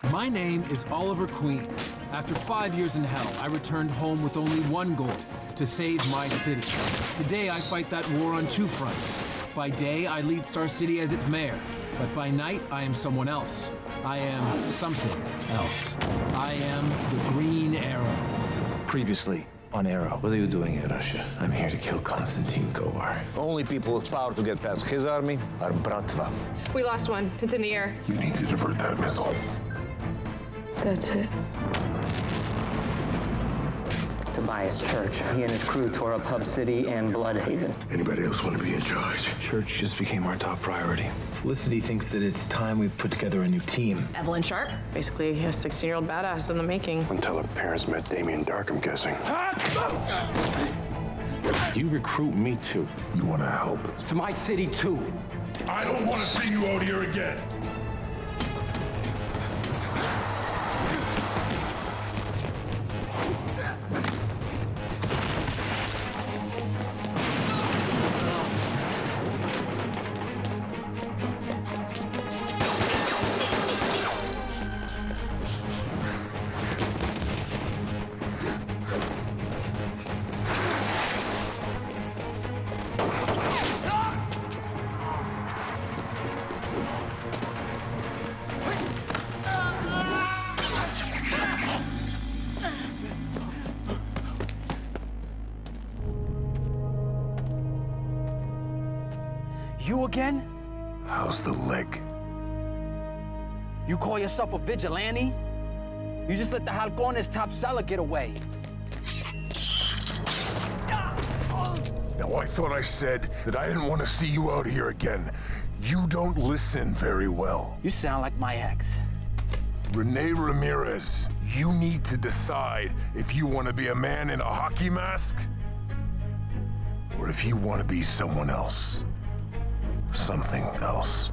My name is Oliver Queen. After 5 years in hell, I returned home with only one goal: to save my city. Today, I fight that war on two fronts. By day, I lead Star City as its mayor, but by night, I am someone else. I am something else. I am the Green Arrow. Previously on Arrow. What are you doing in Russia? I'm here to kill Konstantin Kovar. Only people with power to get past his army are Bratva. We lost one. It's in the air. You need to divert that missile. That's it. Tobias Church. He and his crew tore up Hub City and Bloodhaven. Anybody else want to be in charge? Church just became our top priority. Felicity thinks that it's time we put together a new team. Evelyn Sharp. Basically a 16-year-old badass in the making. Until her parents met Damien Dark, I'm guessing. You recruit me too. You want to help? To my city too. I don't want to see you out here again. You again? How's the leg? You call yourself a vigilante? You just let the Halcones top seller get away. Now, I thought I said that I didn't want to see you out here again. You don't listen very well. You sound like my ex. Rene Ramirez, you need to decide if you want to be a man in a hockey mask or if you want to be someone else. Something else.